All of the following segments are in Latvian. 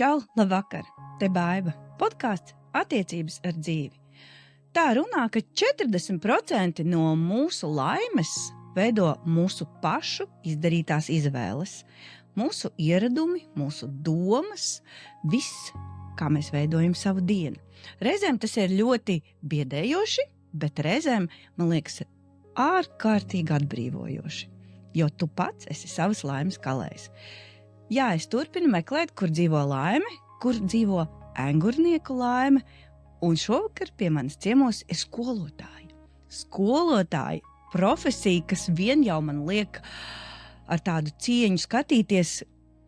Čau, labvakar! Te Baiba. Podkāsts Attiecības ar dzīvi. Tā runā, ka 40% no mūsu laimes veido mūsu pašu izdarītās izvēles. Mūsu ieradumi, mūsu domas, viss, kā mēs veidojam savu dienu. Reizēm tas ir ļoti biedējoši, bet reizēm, man liekas, ārkārtīgi atbrīvojoši. Jo tu pats esi savas laimes kalējs. Jā, es turpinu meklēt, kur dzīvo laime, kur dzīvo engurnieku laime, un šovakar pie manis ciemos ir skolotāji. Skolotāji, profesija, kas vien jau man liek ar tādu cieņu skatīties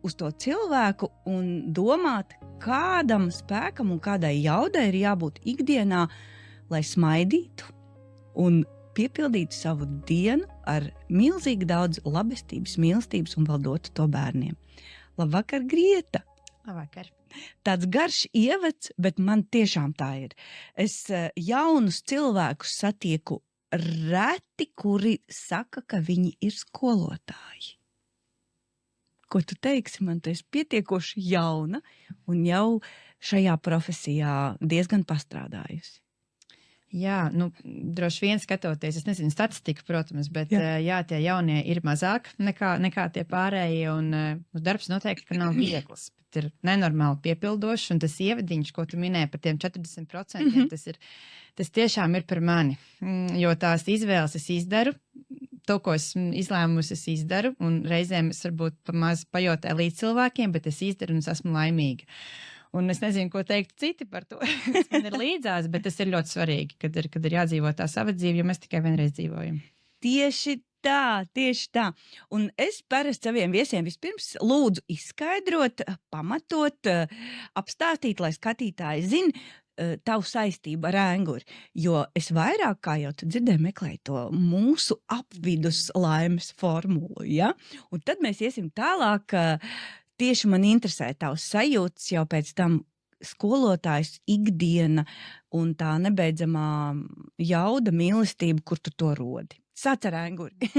uz to cilvēku un domāt, kādam spēkam un kādai jaudai ir jābūt ikdienā, lai smaidītu un piepildītu savu dienu ar milzīgi daudz labestības, mīlestības un vēl dotu to bērniem. Labvakar, Grieta! Labvakar! Tāds garš ievads, bet man tiešām tā ir. Es jaunus cilvēkus satieku reti, kuri saka, ka viņi ir skolotāji. Ko tu teiksi? Man tu esi pietiekoši jauna un jau šajā profesijā diezgan pastrādājusi. Jā, droši vien skatoties, es nezinu statistiku, protams, bet jā, tie jaunie ir mazāk nekā tie pārējie, un uz darbs noteikti, ka nav viegls, bet ir nenormāli piepildošs, un tas ievadiņš, ko tu minēji par tiem 40%, tas tiešām ir par mani, jo tās izvēles es izdaru, to, ko esmu izlēmusi, es izdaru, un reizēm es varbūt pamaz pajotāju līdz cilvēkiem, bet es izdaru un es esmu laimīga. Un es nezinu, ko teikt citi par to, kas man ir līdzās, bet tas ir ļoti svarīgi, kad ir jādzīvo tā sava dzīve, jo mēs tikai vienreiz dzīvojam. Tieši tā. Un es parasti saviem viesiem vispirms lūdzu izskaidrot, pamatot, apstāstīt, lai skatītāji zina tavu saistību ar ēnguri. Jo es vairāk, kā jau tu dzirdēji, meklēju to mūsu apvidus laimes formulu, ja? Un tad mēs iesim tālāk. Tieši man interesē tavs sajūtas jau pēc tam skolotājs ikdiena un tā nebeidzamā jauda mīlestība, kur tu to rodi. Sāc ar ēnguri.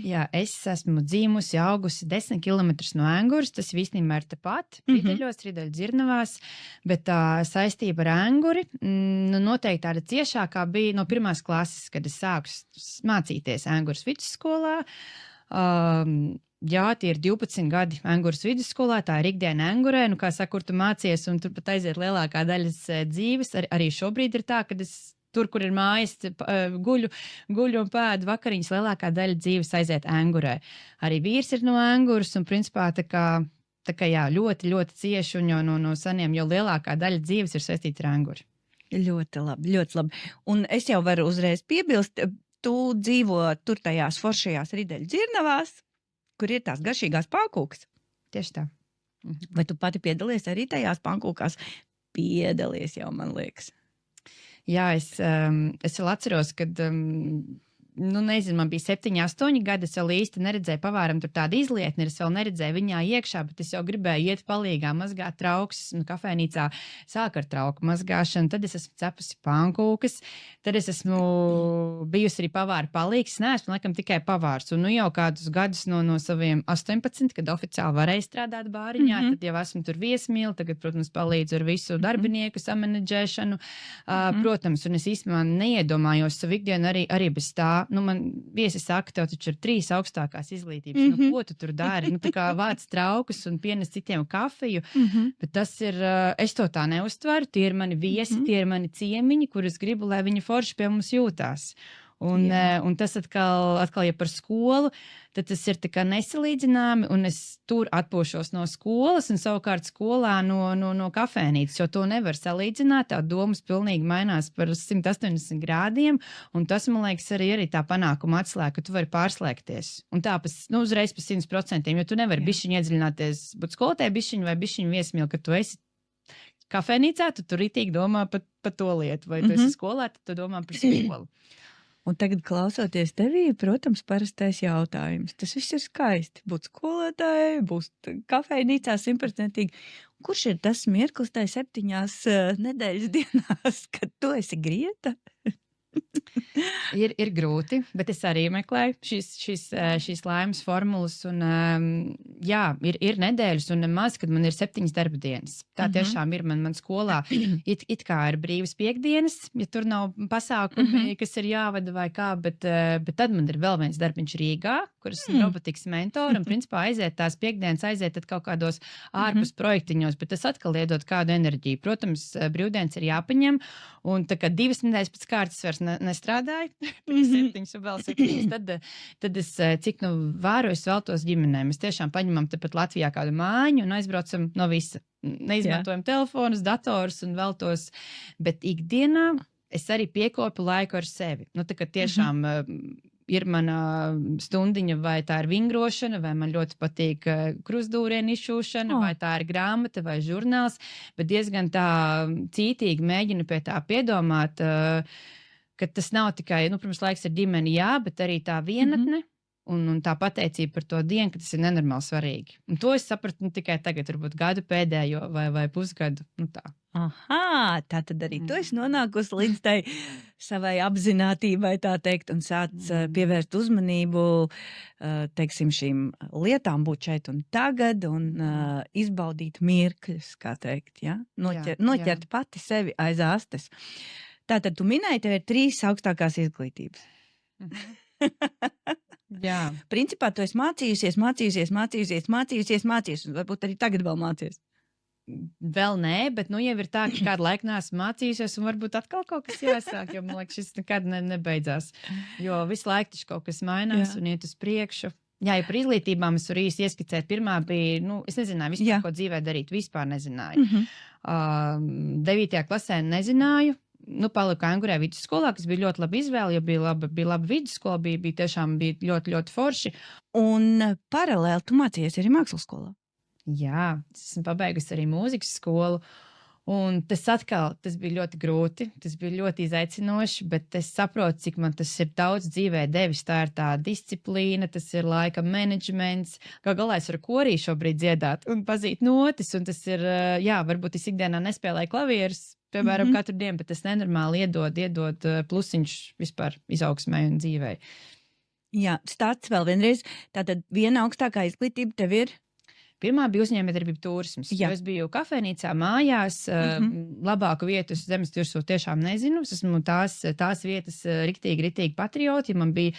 Jā, es esmu dzīmusi, augusi 10 kilometrus no ēnguras, tas īstenībā ir tepat, Rideļos, Rideļdzirnavās, bet tā saistība ar ēnguri, noteikti tāda ciešākā bija no pirmās klases, kad es sāku mācīties ēnguras vidusskolā. Jā, tie ir 12 gadi ēnguras vidusskolā, tā ir ikdiena ēngurē, kā saka, kur tu mācies, un tur pat aiziet lielākā daļas dzīves. Arī šobrīd ir tā, kad es tur, kur ir mājas, guļu un pēdu vakariņas, lielākā daļa dzīves aiziet ēngurē. Arī vīrs ir no ēnguras, un principā tā kā jā, ļoti, ļoti cieši, un jau no saniem, jo lielākā daļa dzīves ir saistīta ar ēnguri. Ļoti labi, ļoti labi. Un es jau varu uzreiz piebilst, tu dzīvo tur tajās foršajās Rideļdzirnavās, kur ir tās garšīgās pankūkas. Tieši tā. Vai tu pati piedalies arī tajās pankūkās? Piedalies jau, man liekas. Jā, es vēl atceros, kad, nezinu, man bija 7, 8 gadi, es vēl īsti neredzēju pavāram tur tādu izlietni, es vēl neredzēju viņā iekšā, bet es jau gribēju iet palīgā, mazgāt traukus, kafejnīcā sāk ar trauku mazgāšanu, tad es esmu cepusi pankūkas, tad es esmu bijusi arī pavāra palīgs, neesmu laikam tikai pavārs, un jau kādus gadus no saviem 18, kad oficiāli varēju strādāt bāriņā, tad jau esmu tur viesmīli, tagad, protams, palīdzu ar visu darbinieku samanedžēšanu, protams, un es īstenībā neiedomājos savu ikdienu arī bez tā. Man viesi saka, tev taču ir 3 augstākās izglītības, ko tu tur dari? Tā kā vāc traukus un pienes citiem kafiju, bet tas ir, es to tā neuztveru, tie ir mani viesi, tie ir mani ciemiņi, kurus gribu, lai viņi forši pie mums jūtās. Un tas atkal, ja par skolu, tad tas ir tā kā nesalīdzināmi, un es tur atpūšos no skolas, un savukārt skolā no kafēnītes, jo to nevar salīdzināt, tā domas pilnīgi mainās par 180 grādiem, un tas, man liekas, arī tā panākuma atslēga, ka tu vari pārslēgties. Un tā, uzreiz pa 100%, jo tu nevari bišķiņi iedziļināties, būt skolotāji bišķiņi vai bišķiņi viesmīli, ka tu esi kafēnīcā, tu tur ritīgi domā par to lietu, vai tu esi skolā, tad tu domā par skolu. Un tagad, klausoties tevī, protams, parastais jautājums. Tas viss ir skaisti. Būt skolotājai, būt kafejnīcā 100%. Kurš ir tas mirklis tai 7 nedēļas dienās, kad tu esi Grieta? Ir grūti, bet es arī meklēju šīs laimes formulas. Un, jā, ir nedēļas un nemaz, kad man ir 7 darba dienas. Tā tiešām ir man skolā. It kā ir brīvas piekdienas, ja tur nav pasākumi, kas ir jāvada vai kā, bet tad man ir vēl viens darbiņš Rīgā, kur esmu robotikas mentori, un principā aiziet tās piekdienas, aiziet tad kaut kādos ārpus projektiņos, bet tas atkal iedod kādu enerģiju. Protams, brīvdienas ir jāpaņem, un tā kā 2 nedēļas pēc kārtas vairs nestrādāju, 7 un vēl 7, tad es, cik varu, es veltos ģimenēm. Mēs tiešām paņemam tepat Latvijā kādu mājiņu un aizbraucam no visa. Neizmantojam telefonus, datorus un veltos, bet ikdienā es arī piekopu laiku ar sevi. Nu, tā kā tiešām ir mana stundiņa, vai tā ir vingrošana, vai man ļoti patīk krustdūrienu izšūšana, vai tā ir grāmata vai žurnāls, bet diezgan tā cītīgi mēģinu pie tā piedomāt, ka tas nav tikai, protams, laiks ar ģimeni, jā, bet arī tā vienatne un tā pateicība par to dienu, ka tas ir nenormāli svarīgi. Un to es sapratu tikai tagad, varbūt gadu pēdējo vai pusgadu, tā. Aha, tā tad arī tu esi nonākusi līdz tai savai apzinātībai, tā teikt, un sāc pievērst uzmanību, teiksim, šīm lietām būt šeit un tagad, un izbaudīt mirkļus, kā teikt, ja? Noķert pati sevi aiz astes. Tātad tu minēji, tev ir 3 augstākās izglītības. Jā. Principā tu esi mācījusies, un varbūt arī tagad vēl mācies. Vēl nē, bet jau ir tā, ka kādu laiku neesmu mācījusies, un varbūt atkal kaut kas jāsāk, jo man liekas, šis nekad nebeidzās. Jo visu laiku taču kaut kas mainās un iet uz priekšu. Jā, ja par izglītībām es varu īsti ieskicēt. Pirmā bija, es nezināju vispār, ko dzīvē darīt, vispār nezināju. 9. klasē nezināju. Paliku Angurē vidusskolā, kas bija ļoti laba izvēle, jo bija laba vidusskola, bija tiešām ļoti, ļoti forši. Un paralēli tu mācījies arī mākslas skolā? Jā, esmu pabeigusi arī mūzikas skolu, un tas bija ļoti grūti, tas bija ļoti izaicinoši, bet es saprotu, cik man tas ir daudz dzīvē devis, tā ir tā disciplīna, tas ir laika menedžments, kā galā es varu korī šobrīd dziedāt un pazīt notis, un tas ir, jā, varbūt es ikdienā nespēlēju klavierus, piemēram, katru dienu, bet tas nenormāli iedod plusiņš vispār izaugsmai un dzīvei. Jā, stāsts vēl vienreiz, tātad viena augstākā izglītība tev ir? Pirmā bija uzņēmējdarbība turisms. Es biju kafejnīcā, mājās, labāku vietu uz zemes virsū tiešām nezinu. Es esmu tās vietas riktīgi patrioti. Ja man bija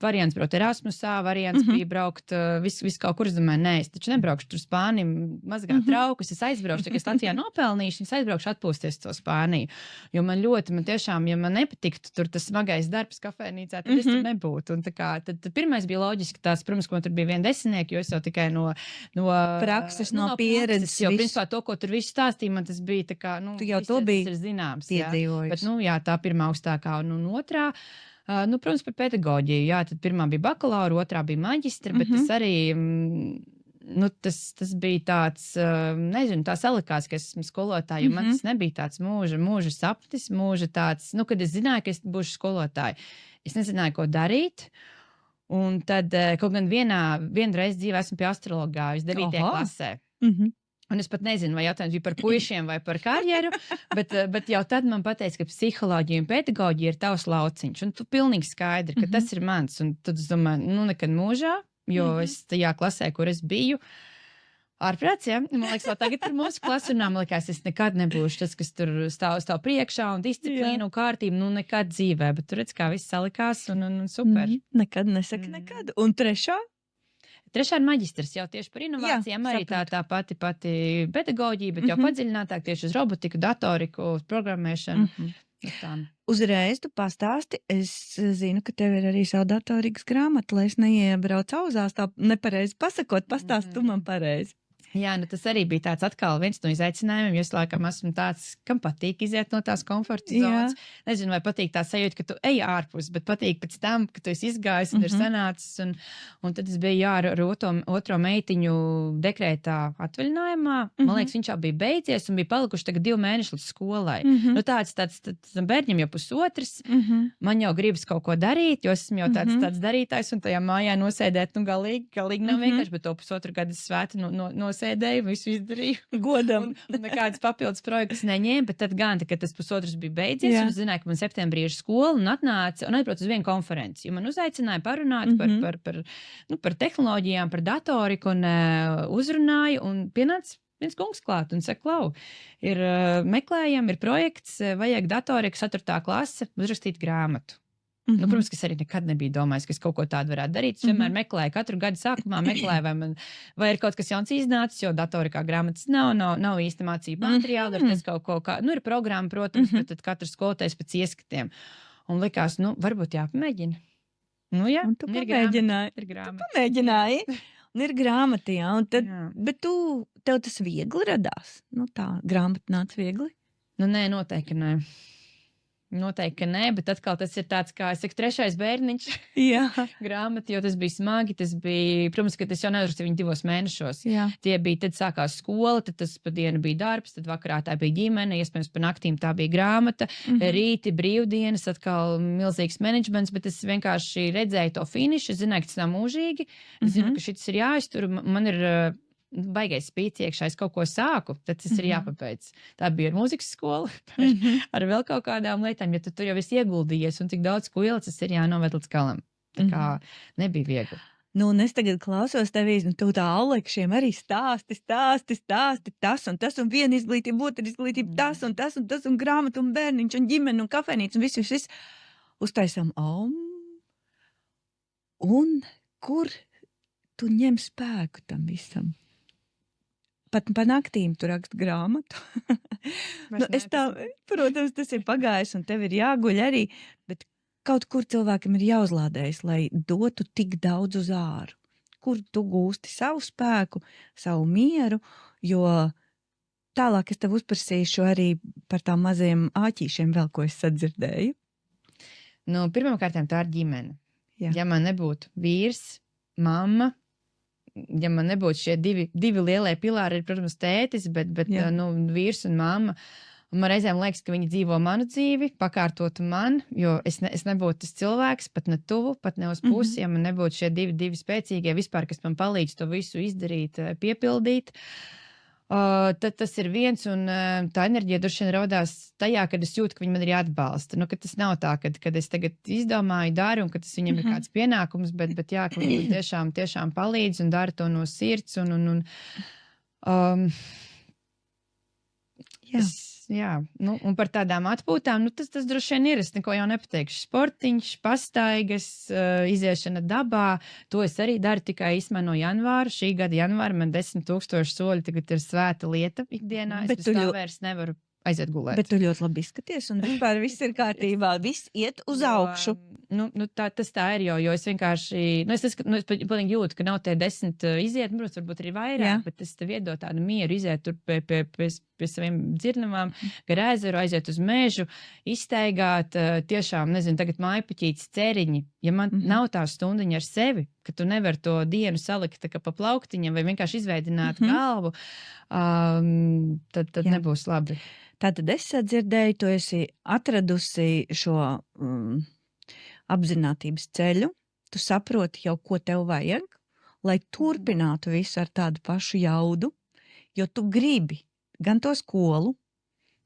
variants braukt Erasmusā, variants bija braukt visu kaut kur, es domāju, nē, es taču nebraukšu tur Spāniju, mazgāt traukus, es aizbraukšu, ka es Latvijā nopelnīšu, es aizbraukšu atpūsties to Spāniju. Jo man tiešām, ja man nepatiktu tur tas smagais darbs kafejnīcā, tad es tur nebūtu. Un tad pirmais bija loģiski tās, protams, ko tur bija vien desmitnieki, jo es jau tikai no prakses, no pieredzes. Jo, principā, to, ko tur viss stāstīja, man tas bija tā kā, tu jau to biji zināms, piedzīvojis. Bet, tā pirmā augstākā un otrā, protams, par pedagoģiju, jā, tad pirmā bija bakalaura, otrā bija maģistra, bet tas arī, tas bija tāds, nezinu, tā salikās, ka es esmu skolotāja, jo man tas nebija tāds mūža sapnis, mūža tāds, kad es zināju, ka es būšu skolotāja. Es nezināju, ko darīt. Un tad, kaut gan vienreiz dzīvē esmu pie astrologa gājus 9. klasē. Un es pat nezinu, vai jautājums bija par puišiem vai par karjeru, bet jau tad man pateica, ka psiholoģija un pedagoģija ir tavs lauciņš. Un tu pilnīgi skaidri, ka tas ir mans. Un tad es domāju, nekad mūžā, jo es tajā klasē, kur es biju, ārprāts, ja? Man liekas, vēl tagad ir mūsu klasa, un man liekas, es nekad nebūšu tas, kas tur stāv priekšā un disciplīnu un kārtību, nekad dzīvē, bet tur redz, kā viss salikās un super. Nekad nesaka nekad. Un trešā? Trešā ir maģistrs, jau tieši par inovācijām, arī tā pati pedagoģija, bet jau padziļinātāk tieši uz robotiku, datoriku, programmēšanu. Uzreiz tu pastāsti, es zinu, ka tev ir arī savu datorīgas grāmatu, lai es neiebraucu auzās, tā nepareizi pasakot, pastāsti tu man pareizi. Jā, tas arī bija tāds atkal viens no izaicinājumiem, jo es laikam esmu tāds, kam patīk iziet no tās komforta zonas. Nezinu, vai patīk tā sajūta, ka tu ej ārpus, bet patīk pēc tam, ka tu esi izgājis un ir sanācis. Un tad es biju ar otro meitiņu dekrētā atvaļinājumā. Man liekas, viņš jau bija beidzies un bija palikuši tagad 2 mēneši līdz skolai. Tāds bērņam jau pusotrs. Man jau gribas kaut ko darīt, jo esmu jau tāds darītājs un tajā mājā nosēdēt, galīgi nav vienkārši, bet to pusotru gadu svētu nosēdēt sēdēju, visu izdarīju. Godam. Un nekādas papildus projektus neņēmu, bet tad gan, kad tas pusotrs bija beidzies, un es zināju, ka man septembrī ir skola, un atnāca, un aizbraucu uz vienu konferenci, jo man uzaicināja parunāt par tehnoloģijām, par datoriku, un uzrunāju, un pienāca viens kungs klāt un saka, Klau, ir meklējam, ir projekts, vajag datoriku 4. klase uzrakstīt grāmatu. Nu, protams, ka es arī nekad nebiju domājis, ka es kaut ko tādu varētu darīt. Es vienmēr meklēju, katru gadu sākumā meklēju, vai ir kaut kas jauns iznācis, jo datorikā grāmatas nav īsti mācību materiāli, ir kaut ko kā, ir programma, protams, bet tad katrs skolotājs pēc ieskatiem. Un likās, varbūt jāpamēģina. Nu, jā, un tu pamēģināji. Ir grāmata. Tu pamēģināji. Un ir grāmata, jā. Un tad, bet tev tas viegli radās? Tā grāmata nāca viegli? Nē, noteikti nē. Noteikti, ka nē, bet atkal tas ir tāds, kā es saku, 3. bērniņš grāmata, jo tas bija smagi, protams, ka tas jau neuzrakstīja viņu 2 mēnešos. Jā. Tie bija, tad sākās skola, tad tas pa dienu bija darbs, tad vakarā tā bija ģimene, iespējams pa naktīm tā bija grāmata, rīti, brīvdienas, atkal milzīgs menedžments, bet es vienkārši redzēju to finišu, es zināju, ka tas nav mūžīgi, es zinu, ka šis ir jāiztur, man ir baigais spīts iekšā, es kaut ko sāku, tad tas ir jāpabeidz. Tā bija ar mūzikas skolu, ar vēl kaut kādām lietām, ja tu tur jau esi ieguldījies un tik daudz ko ielicis, tas ir jānoved līdz galam. Tā kā nebija viegli. Un es tagad klausos tevīs, tu tā Alekšiem arī stāsti, tas un tas, un viena izglītība, otra izglītība, tas, un grāmata, un bērniņš, un ģimene, un kafejnīca, un viss. Uztaisām, un kur tu ņem spēku tam visam? Pat pa naktīm tu rakst grāmatu. Protams, tas ir pagājis, un tev ir jāguļ arī, bet kaut kur cilvēkam ir jāuzlādējas, lai dotu tik daudz uz āru. Kur tu gūsti savu spēku, savu mieru, jo tālāk es tev uzprasīšu arī par tām mazajiem āķīšiem vēl, ko es sadzirdēju. Pirmkārt, tā ir ģimene. Jā. Ja man nebūtu vīrs, mamma, ja man nebūtu šie divi lielie pilāri, ir, protams, tētis, bet vīrs un mamma, un man reizēm liekas, ka viņi dzīvo manu dzīvi, pakārtotu man, jo es nebūtu tas cilvēks, pat ne tuvu, pat ne uz pusi, ja man nebūtu šie divi spēcīgie vispār, kas man palīdz to visu izdarīt, piepildīt. Tad tas ir viens, un tā enerģija droši vien rodās tajā, kad es jūtu, ka viņi man ir jāatbalsta. Ka tas nav tā, kad es tagad izdomāju, daru, un ka tas viņam ir kāds pienākums, bet jā, ka viņi tiešām palīdz un dara to no sirds. Un par tādām atpūtām, tas droši vien ir, es neko jau nepateikšu. Sportiņš, pastaigas, iziešana dabā, to es arī daru tikai īsmē no janvāra. Šī gada janvāra man 10,000 soļi tagad ir svēta lieta ikdienā, es bez tā vairs nevaru aiziet gulēt. Bet tu ļoti labi izskaties, un vispār viss ir kārtībā, viss iet uz augšu. Tas tā ir, jo es vienkārši, es pilnīgi jūtu, ka nav tie 10 iziet, protams, varbūt arī vairāk, bet es tev iedod tādu mieru iziet tur pie saviem dzirnavām, gar ezeru, aiziet uz mežu, izstaigāt, tiešām, nezinu, tagad mājpuķītes ceriņi, ja man nav tā stundiņa ar sevi, ka tu nevar to dienu salikt tā kā pa plauktiņam vai vienkārši izveidināt galvu, tad nebūs labi. Tātad es sadzirdēju, tu esi atradusi šo apzinātības ceļu, tu saproti jau, ko tev vajag, lai turpinātu visu ar tādu pašu jaudu, jo tu gribi gan to skolu,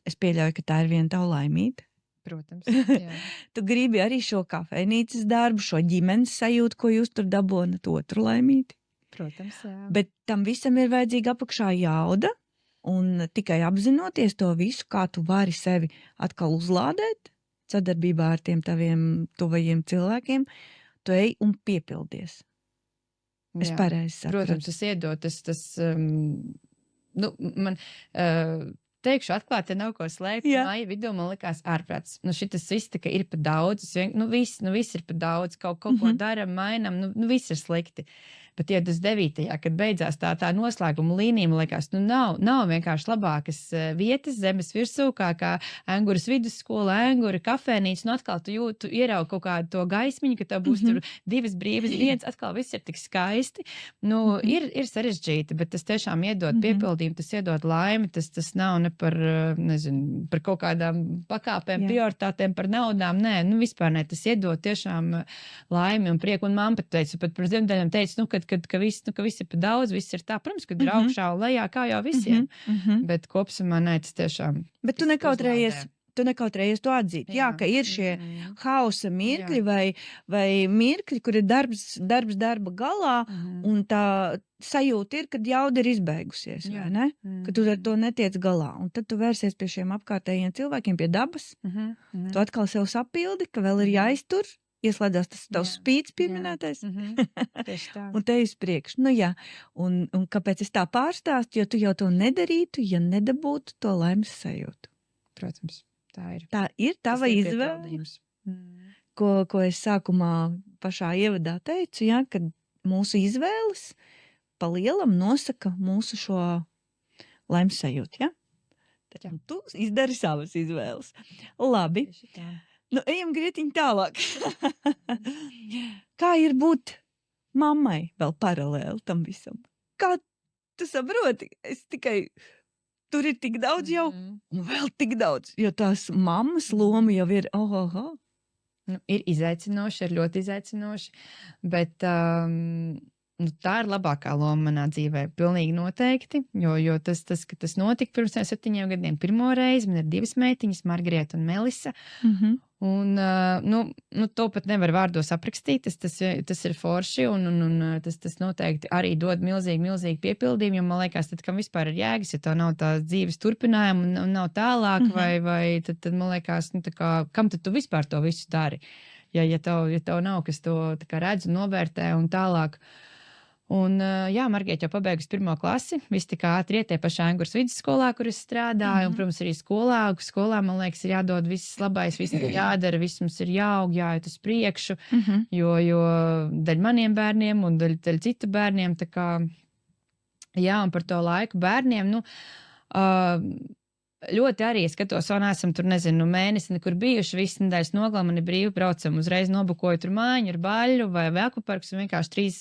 es pieļauju, ka tā ir viena tava laimīte. Protams, jā. Tu gribi arī šo kafejnīcas darbu, šo ģimenes sajūtu, ko jūs tur dabonat, otru laimīti. Protams, jā. Bet tam visam ir vajadzīga apakšā jauda, un tikai apzinoties to visu, kā tu vari sevi atkal uzlādēt, sadarbībā ar tiem taviem tuvajiem cilvēkiem, tu ej un piepildies. Es pareizi saprotu. Protams, tas iedod, man teikšu atklāti, ja nav ko slēpt, māja vidū man likās ārprāts. Šitas viss tā kā ir pa daudz, viss ir pa daudz, kaut ko daram, mainam, viss ir slikti. Bet iet uz 9. kad beidzās tā noslēguma līnija, man liekas, nav vienkārši labākas vietas zemes virsū, kā Enguras vidusskola, Engura kafejnīca, atkal tu ieraugi kaut kādu to gaismiņu, ka tev būs tur 2 brīvas dienas, atkal viss ir tik skaisti. Ir sarežģīti, bet tas tiešām iedod piepildījumu, tas iedod laimi, tas nav ne par, nezinu, par kaut kādām pakāpēm, prioritātēm, par naudām, nē, vispār ne, tas iedod tiešām laimi un prieku, un mamma pat teica, pat par ziemdaļām teica, ka viss ir pa daudz, viss ir tā. Protams, kad ir augšā un lejā, kā jau visiem. Bet kopsumā nē, tas tiešām. Bet tu nekautrējies to atzīt. Jā, ka ir šie hausa mirkļi vai mirkļi, kur ir darbs darba galā, un tā sajūta ir, kad jauda ir izbeigusies, vai ne? Ka tu ar to netiec galā. Un tad tu vērsies pie šiem apkārtējiem cilvēkiem, pie dabas. Tu atkal sev sapildi, ka vēl ir jāiztur. Ieslēdzās tas tavs spīts pieminētais. Tieši tā. Un te uz priekšu. Nu jā, un kāpēc es tā pārstāstu, jo tu jau to nedarītu, ja nedabūtu to laimes sajūtu. Protams, tā ir. Tā ir tava izvēle, ko es sākumā pašā ievadā teicu, ja, kad mūsu izvēles pa lielam nosaka mūsu šo laimes sajūtu, ja? Tad tu izdari savas izvēles. Labi. Nu, ejam grietiņi tālāk. Kā ir būt mammai vēl paralēli tam visam? Kā tu saproti? Tur ir tik daudz jau, un vēl tik daudz, jo tās mammas loma jau ir, Nu, ir izaicinoši, ir ļoti izaicinoši, bet tā ir labākā loma manā dzīvē, pilnīgi noteikti, jo tas, ka tas notika pirms 7 gadiem pirmo reizi, man ir 2 meitiņas, Margarita un Melisa, un, to pat nevar vārdos aprakstīt, tas ir forši, un tas noteikti arī dod milzīgi piepildījumu, jo man liekas, tad, kam vispār ir jēgas, ja tev nav tā dzīves turpinājuma un nav tālāk, vai tad man liekas, tā kā, kam tad tu vispār to visu dari, ja tev nav, kas to tā kā redz un novērtē un tālāk. Un, jā, Margarita jau pabeigusi 1. klasi, viss tik ātri iet tie pašā Engures vidusskolā, kur es strādāju, un, protams, arī skolā, man liekas, ir jādod viss labais, viss ir jādara, viss mums ir jāaug, jāiet uz priekšu, jo daļ maniem bērniem un daļ citu bērniem, tā kā, jā, un par to laiku bērniem, ļoti arī skatos, un esam tur, nezinu, mēnesi nekur bijuši, visas nedēļas nogalē, man ir brīvi braucam, uzreiz nobukoju tur mājiņu ar baļu vai akvaparks, un vienkārši 3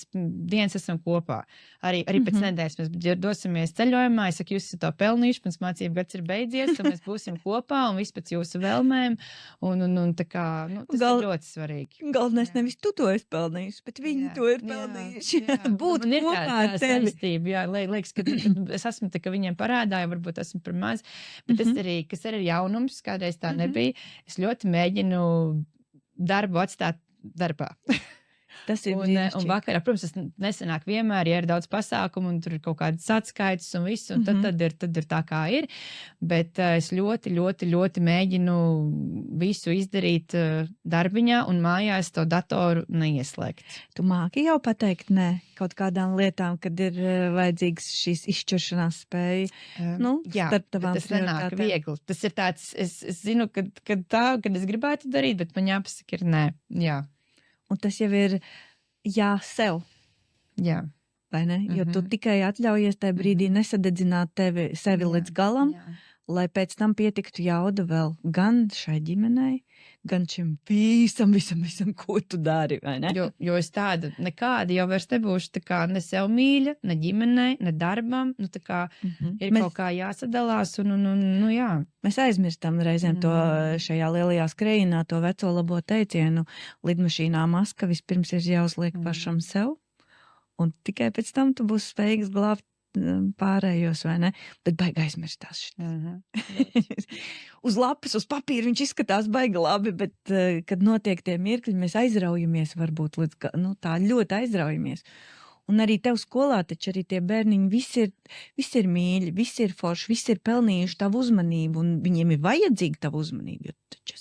dienas esam kopā. Arī pēc nedēļas mēs dosimies ceļojumā, es saku, jūs esat to pelnījuši, pēc mācību gads ir beidzies, un mēs būsim kopā, un viss pēc jūsu vēlmēm, un tā kā, tas ir ļoti svarīgi. Galvenais nevis tu to esi pelnījuši, bet viņi to ir pelnījuši. Būt kopā ar tevi. Jā, liekas, ka es esmu tā, ka viņiem parādāju, varbūt esmu par maz, bet tas arī, kas arī ir jaunums, kādreiz tā nebija, es ļoti mēģinu darbu atstāt darbā. Tas ir un vakarā, protams, tas nesanāk vienmēr, ja ir daudz pasākumu un tur ir kaut kādas atskaites un viss, un tad ir tā kā ir, bet es ļoti mēģinu visu izdarīt darbiņā un mājās to datoru neieslēgt. Tu māki jau pateikt nē kaut kādām lietām, kad ir vajadzīgs šīs izšķiršanās spēja, jā, starp tavām tas nenāk viegli. Tas ir tāds, es zinu, kad es gribētu darīt, bet man jāpasaka ir nē, jā. Un tas jau ir jā sev. Jā. Vai ne? Jo tu tikai atļaujies tajā brīdī nesadedzināt sevi līdz galam, lai pēc tam pietiktu jauda vēl gan šai ģimenei, gan šim visam, ko tu dari, vai ne? Jo es tāda nekāda jau vairs nebūšu tā kā ne sev mīļa, ne ģimenei, ne darbam, tā kā ir kaut kā jāsadalās un jā. Mēs aizmirstam reizēm to šajā lielajā skrējienā, to veco labo teicienu, lidmašīnā maska vispirms ir jāuzliek pašam sev, un tikai pēc tam tu būsi spējīgs glābt pārējos, vai ne? Bet baigi aizmirstās šis. Uz lapas, uz papīra viņš izskatās baigi labi, bet kad notiek tie mirkļi, mēs aizraujamies varbūt līdz, tā ļoti aizraujamies. Un arī tev skolā, taču arī tie bērniņi, visi ir mīļi, visi ir forši, visi ir pelnījuši tavu uzmanību, un viņiem ir vajadzīga tavu uzmanību, jo taču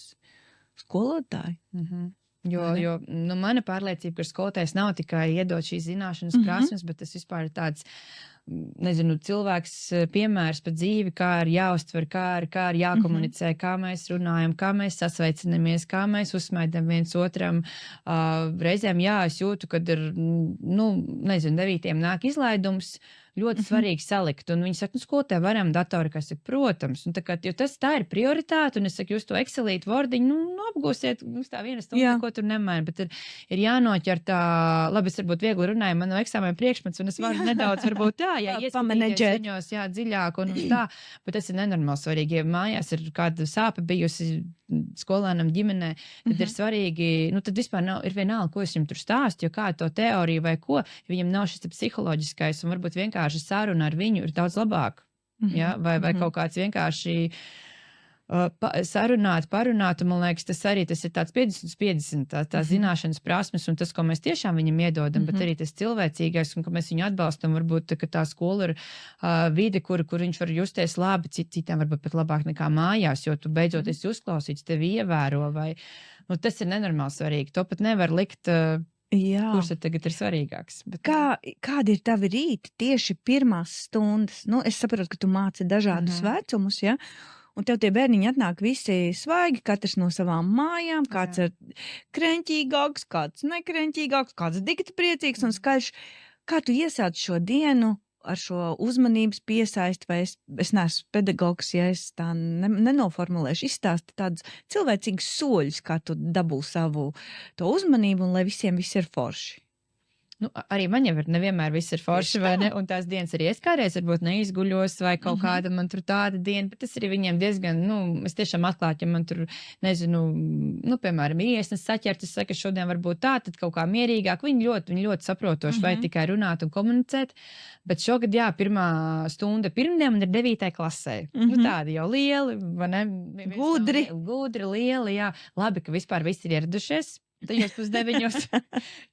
skolotāji. Jo mana pārliecība, ka skolotājs nav tikai iedot šīs zināšanas prasmes, bet tas vispār ir tāds, nezinu, cilvēks piemērs par dzīvi, kā ir jāuztver, kā ir jākomunicē, kā mēs runājam, kā mēs sasveicinamies, kā mēs uzsmaidam viens otram. Reizēm, jā, es jūtu, kad ir, nezinu, 9. nāk izlaidums, ļoti svarīgi salikt. Un viņi saka, ko te varam datori, kas ir, protams. Un jo tā ir prioritāte, un es saku, jūs to Excelīt, Wordiņu, apgūsiet, tā viena stunda, ko tur nemaina, bet ir jānoķer tā, labi, es varbūt viegli runāju, man no eksāmena priekšmets, un es varu nedaudz, varbūt ieskatīties viņos, dziļāk un tā, bet tas ir nenormāli svarīgi, ja mājās ir kāda sāpe bijusi skolēnam ģimenē, tad ir svarīgi, tad vispār ir vienalga, ko es viņam tur stāstu, jo kā to teoriju vai ko, ja viņam nav šis psiholoģiskais un varbūt vienkārši saruna ar viņu ir daudz labāk. Ja? Vai kaut kāds vienkārši parunāt, un man liekas, tas ir tāds 50/50, tā zināšanas prasmes un tas, ko mēs tiešām viņam iedodam, bet arī tas cilvēcīgais, un ka mēs viņu atbalstam, varbūt, ka tā skola ir vide, kur viņš var justies labi, citām varbūt pat labāk nekā mājās, jo tu beidzot esi uzklausīts, tevi ievēro, vai, tas ir nenormāli svarīgi, to pat nevar likt, kurš tagad ir svarīgāks. Bet... Kādi ir tavi rīti tieši pirmās stundas? Es saprotu, ka tu māci dažādus vecumus, ja? Un tev tie bērniņi atnāk visi svaigi, katrs no savām mājām, kāds ir kreņķīgāks, kāds nekreņķīgāks, kāds dikti priecīgs un skaļš. Kā tu iesāc šo dienu ar šo uzmanības piesaisti, vai es neesmu pedagogs, ja es tā nenoformulēšu, izstāsti tādus cilvēcīgus soļus, kā tu dabū savu to uzmanību un lai visiem viss ir forši. Arī man jau nevienmēr viss ir forši, vai ne? Un tās dienas arī es kādreiz varbūt neizguļos vai kaut kāda man tur tāda diena, bet tas arī viņiem diezgan, es tiešām atklātu, ja man tur, nezinu, piemēram, iesnes saķertas, saka, šodien varbūt tā, tad kaut kā mierīgāk, viņi ļoti saprotoši, vai tikai runāt un komunicēt, bet šogad, pirmā stunda pirmdien man ir 9. klasē. Tādi jau lieli, vai ne? Gudri, lieli, labi, ka vispār visi ir ieradušies. Tajos 8:30,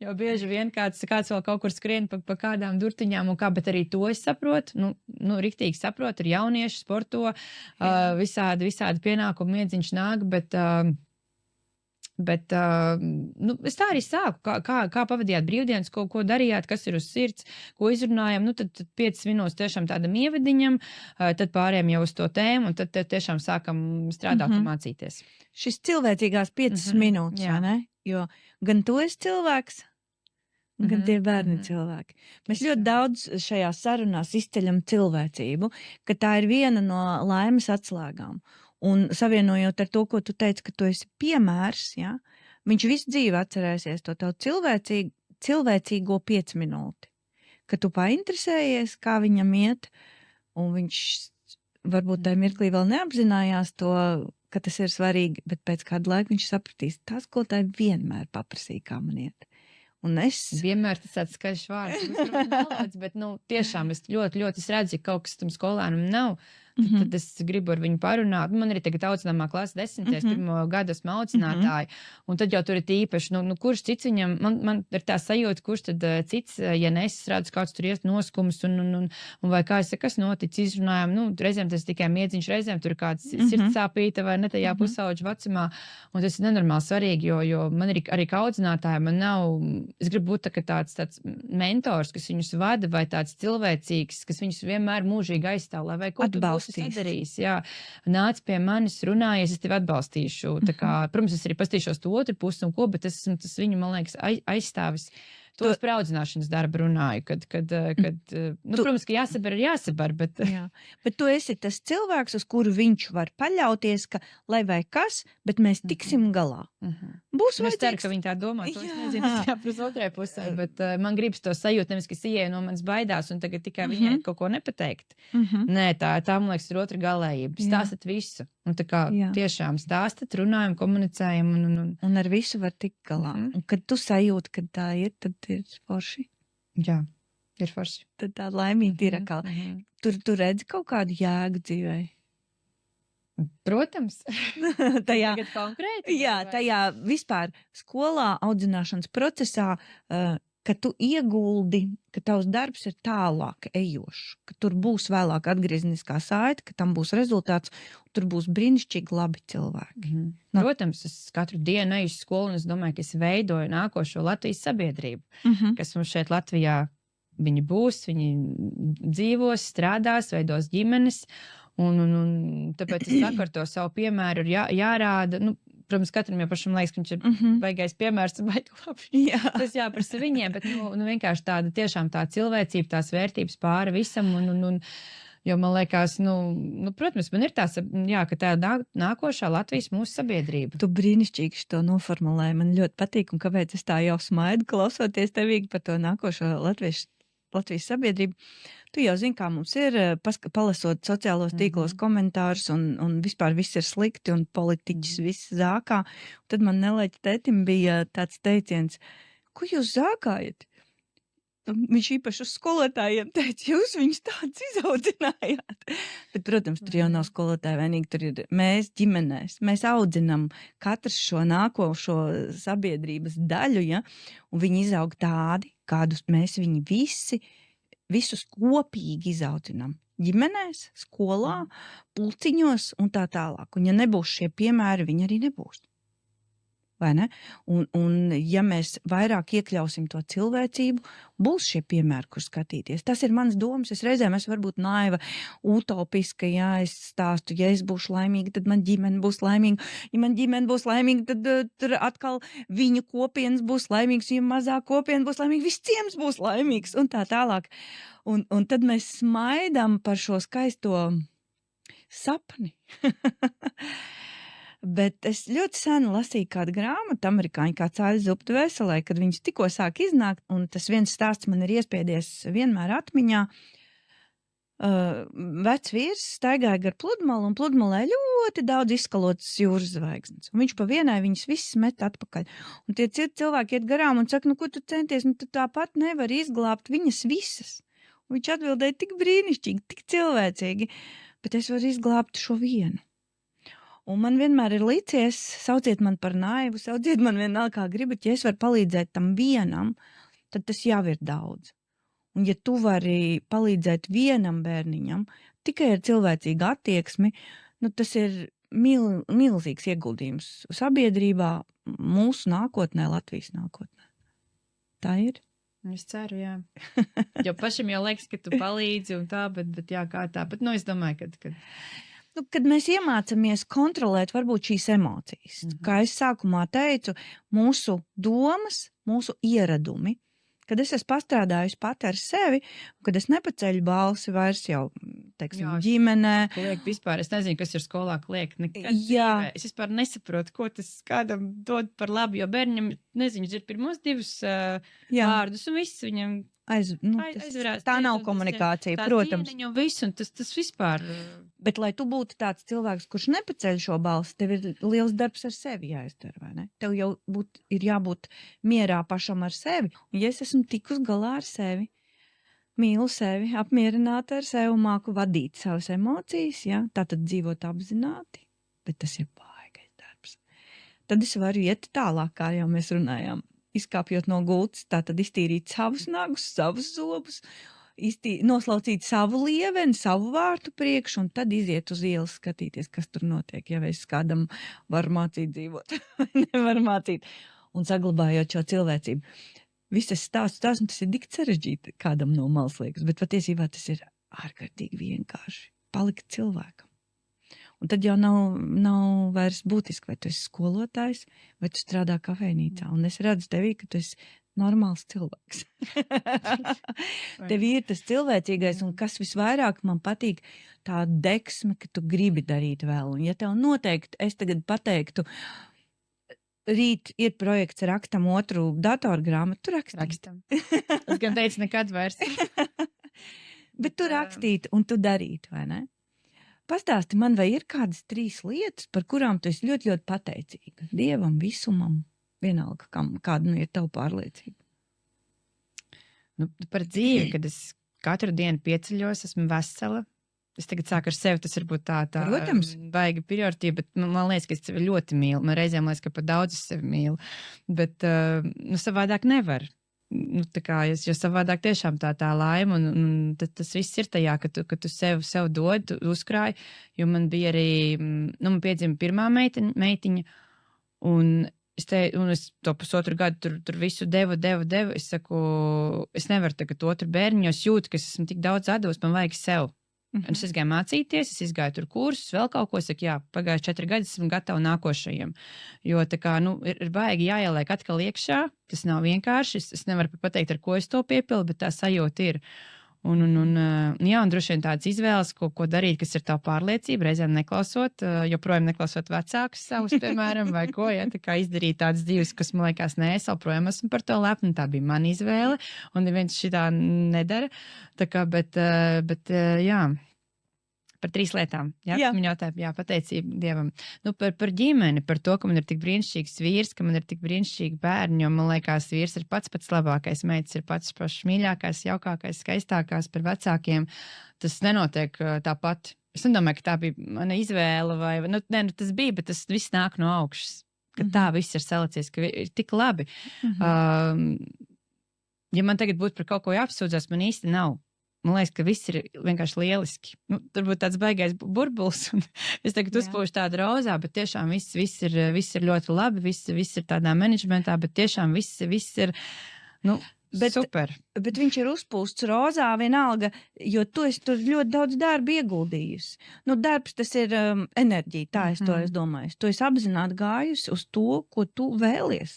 jo bieži vien kāds vēl kaut kur skrien pa kādām durtiņām un kā, bet arī to es saprotu, riktīgi saprotu, ir jaunieši, sporto, visādi pienākumi, miedziņš nāk, bet es tā arī sāku, kā pavadījāt brīvdienas, ko darījāt, kas ir uz sirds, ko izrunājam, tad 5 minūtes tiešām tādam ievadiņam, tad pārējām jau uz to tēmu, un tad tiešām sākam strādāt un mācīties. Šis cilvēcīgās 5 minūtes, jā, ne? Jo gan tu esi cilvēks, gan tie bērni cilvēki. Mēs ļoti daudz šajā sarunās izceļam cilvēcību, ka tā ir viena no laimes atslēgām. Un savienojot ar to, ko tu teici, ka tu esi piemērs, ja, viņš visu dzīvi atcerēsies to tavu cilvēcīgo 5 minūti. Ka tu painteresējies, kā viņam iet, un viņš varbūt tajā mirklī vēl neapzinājās to, ka tas ir svarīgi, bet pēc kāda laika viņš sapratīs, tā skolotāja vienmēr paprasīja, kā man iet. Un es... Vienmēr tas tāds skaļš vārds, bet tiešām es ļoti redzu, ka kaut kas tam skolēnam nav. Tad es gribu ar viņu parunāt. Man arī tagad audzināmā klase 10. Pirmo gadu esmu audzinātāji. Un tad jau tur ir tīpaši, kurš cits viņam, man ir tā sajūta, kurš tad cits, ja es redzu, kāds tur ies noskums un vai kā es saku, kas notic, izrunājam, reizēm tas tikai miedziņš, reizēm tur ir kāds sirdsāpīta vai ne tajā pusauģu vecumā. Un tas ir nenormāli svarīgi, jo man arī kā audzinātāja, man nav, es gribu būt tāds mentors, kas viņus vada vai tāds cilvēcīgs, kas viņus vienmēr mūžīgi aizstāv, lai vai ko tu būsi sadarījis, nāc pie manis, runājies, es tevi atbalstīšu. Tā kā, protams, es arī pastīšos to otru pusi un ko, bet tas viņu, man liekas, aizstāvis. Tos par audzināšanas darbu runāju, kad protams, ka jāsabar, bet... Jā, bet tu esi tas cilvēks, uz kuru viņš var paļauties, ka lai vai kas, bet mēs tiksim galā. Būs vajadzīgs. Es ceru, ka viņi tā domā, to es nezinu, es jāpras otrajā pusē, bet man gribas to sajūt, nevis, ka ieeja no manis baidās un tagad tikai viņai kaut ko nepateikt. Nē, tā, man liekas, ir otra galējība. Stāstat visu. Un tā kā tiešām stāstat, runājam, komunicējam. Un ar visu var tikt galā. Un kad tu sajūti, kad tā ir, tad ir forši. Jā, ir forši. Tad tā laimīgi ir atkal. Tu redzi kaut kādu jēgu dzīvē? Protams. Tajā konkrēti? Jā, tajā vispār skolā audzināšanas procesā, ka tu ieguldi, ka tavs darbs ir tālāk ejošs, ka tur būs vēlāk atgriezniskā saite, ka tam būs rezultāts, tur būs brīnišķīgi labi cilvēki. Protams, es katru dienu eju uz skolu un es domāju, ka es veidoju nākošo Latvijas sabiedrību, kas mums šeit Latvijā viņi būs, viņi dzīvos, strādās, veidos ģimenes, un tāpēc es saku ar to savu piemēru, ir jārāda, protams, katram jau pašam liekas, ka viņš ir baigais piemērs un baigi labi. Tas jāprasa viņiem, bet vienkārši tāda tiešām tā cilvēcība, tās vērtības pāri visam, jo man liekas, protams, man ir tās, ka tā nākošā Latvijas mūsu sabiedrība. Tu brīnišķīgi to noformulēji, man ļoti patīk, un kāpēc es tā jau smaidu klausoties tevīgi par to nākošo Latvijas sabiedrību. Tu jau zini, kā mums ir, palasot sociālos tīklos komentārus un vispār viss ir slikti un politiķis viss zākā. Tad man nelaiķi tētim bija tāds teiciens, ko jūs zākājat? Viņš īpaši uz skolotājiem teica, jūs viņus tāds izaudzinājāt. Bet, protams, tur jau nav skolotāji vienīgi, tur ir mēs ģimenēs. Mēs audzinam katrs šo nākošo sabiedrības daļu, ja? Un viņi izaug tādi, kādus mēs viņi visus kopīgi izaudzinam. Ģimenēs, skolā, pulciņos un tā tālāk. Un ja nebūs šie piemēri, viņi arī nebūs. Vai ne? Un ja mēs vairāk iekļausim to cilvēcību, būs šie piemēri, kur skatīties. Tas ir mans domas. Es reizēm esmu varbūt naiva, utopiska, ja es stāstu, ja es būšu laimīga, tad man ģimene būs laimīga. Ja man ģimene būs laimīga, tad tur atkal viņu kopienas būs laimīgs, ja mazāk kopiena būs laimīga, viss ciems būs laimīgs un tā tālāk. Un tad mēs smaidām par šo skaisto sapni. Bet es ļoti sen lasīju kādu grāmatu amerikāņu, kā Cāļu zuptu veselē, kad viņas tikko sāk iznākt, un tas viens stāsts man ir iespiedies vienmēr atmiņā. Vecs vīrs staigāja gar pludmalu, un pludmalē ļoti daudz izskalotas jūras zvaigznes. Un viņš pa vienai viņas visas met atpakaļ. Un tie citi cilvēki iet garām un saka, nu, ko tu centies, nu, tu tāpat nevari izglābt viņas visas. Un viņš atbildēja tik brīnišķīgi, tik cilvēcīgi, bet es varu izglābt šo vienu. Un man vienmēr ir licies, sauciet man par naivu, sauciet man vienalga kā gribat, ja es varu palīdzēt tam vienam, tad tas jau ir daudz. Un ja tu vari palīdzēt vienam bērniņam, tikai ar cilvēcīgu attieksmi, nu tas ir milzīgs ieguldījums sabiedrībā, mūsu nākotnē, Latvijas nākotnē. Tā ir? Es ceru, jā. Jo pašam jau liekas, ka tu palīdzi un tā, bet jā, kā tā. Bet, nu, es domāju, ka... Kad mēs iemācamies kontrolēt varbūt šīs emocijas, kā es sākumā teicu, mūsu domas, mūsu ieradumi, kad es esmu pastrādājusi pati ar sevi, kad es nepaceļu balsi vairs jau, teiksim, ģimenē. Kliek vispār, es nezinu, kas ir skolā kliek, nekad dzīvē. Es vispār nesaprotu, ko tas kādam dod par labu, jo bērņam, nezinu, ir pirmos divus vārdus un viss viņam... aizvarās. Tā nav komunikācija, protams. Tā visu, un tas vispār... Bet, lai tu būtu tāds cilvēks, kurš nepaceļ šo balsi, tev ir liels darbs ar sevi jāizdara, vai ne? Tev jau ir jābūt mierā pašam ar sevi. Un ja es esmu tikus galā ar sevi, mīlu sevi, apmierināta ar sevi un māku vadīt savas emocijas, ja? Tātad dzīvot apzināti, bet tas ir baigais darbs. Tad es varu iet tālāk, kā jau mēs runājām. Izkāpjot no gultas, tātad iztīrīt savus nagus, savus zobus, noslaucīt savu lieveni, savu vārtu priekšu, un tad iziet uz ielas skatīties, kas tur notiek, ja es kādam varu mācīt dzīvot, vai nevar mācīt, un saglabājot šo cilvēcību. Viss tas stāsts, un tas ir tik sarežģīti, kādam no malas liekas, bet patiesībā tas ir ārkārtīgi vienkārši palikt cilvēkam. Un tad jau nav vairs būtiski, vai tu esi skolotājs, vai tu strādā kafejnīcā. Un es redzu tevī, ka tu esi normāls cilvēks. Tev ir tas cilvēcīgais, un kas visvairāk man patīk, tā deksme, ka tu gribi darīt vēl. Un ja tev noteikti, es tagad pateiktu, rīt ir projekts rakstam otru datorgrāmatu, tu rakstam. Es gan teicu, nekad vairs. Bet tu rakstītu un tu darītu, vai ne? Pastāsti man, vai ir kādas 3 lietas, par kurām tu esi ļoti, ļoti pateicīga? Dievam, visumam, vienalga, kāda ir tava pārliecība? Nu, par dzīvi, kad es katru dienu pieceļos, esmu vesela. Es tagad sāku ar sevi, tas varbūt tā baiga prioritība, bet man liekas, ka es sevi ļoti mīlu. Man reizēm liekas, ka pat daudz es sevi mīlu. Bet savādāk nevar. Tā kā, jo savādāk tiešām tā laima, un tas viss ir tajā, ka tu sev dod, tu uzkrāji, jo man bija arī, man piedzima pirmā meitiņa, un es to pusotru gadu tur visu devu, es saku, es nevaru tagad otru bērniņu, jo es jūtu, ka es esmu tik daudz atdos, man vajag sev. Un es gāju mācīties, es izgāju tur kursus, vēl kaut ko, saku, jā, pagājuši 4 gadi, esmu gatava nākošajiem. Jo tā kā, ir baigi jāieliek atkal iekšā, tas nav vienkārši, es nevaru pateikt, ar ko es to piepildu, bet tā sajūta ir. Jā, un droši vien tādas izvēles, ko darīt, kas ir tā pārliecība, reizēm neklausot, joprojām neklausot vecākus savus, piemēram, vai ko, ja, tā kā izdarīt tādas dzīves, kas man liekas, nē, es joprojām esmu par to lepna, tā bija mana izvēle, un neviens šitā nedara, tā kā, bet jā. Par 3 lietām. Jā. Man jautāja, pateicība Dievam. Nu, par ģimeni, par to, ka man ir tik brīnišķīgs vīrs, ka man ir tik brīnišķīgi bērni, jo man liekas, vīrs ir pats labākais, meitas ir pats mīļākais, jaukākais, skaistākās par vecākiem. Tas nenotiek tāpat. Es nedomāju, ka tā bija mana izvēle vai, tas bija, bet tas viss nāk no augšas. Ka tā viss ir salicies, ka ir tik labi. Ja man tagad būtu par kaut ko jāapsūdzās, man īsti nav. Man liekas, ka viss ir vienkārši lieliski. Turbūt tāds baigais burbulis, un es tagad uzpūšu tādu rozā, bet tiešām viss ir ļoti labi, viss ir tādā menedžmentā, bet tiešām viss ir, super. Bet viņš ir uzpūsts rozā vienalga, jo tu esi tur ļoti daudz darba ieguldījusi. Darbs tas ir enerģija, tā es domāju. Tu esi apzināti gājusi uz to, ko tu vēlies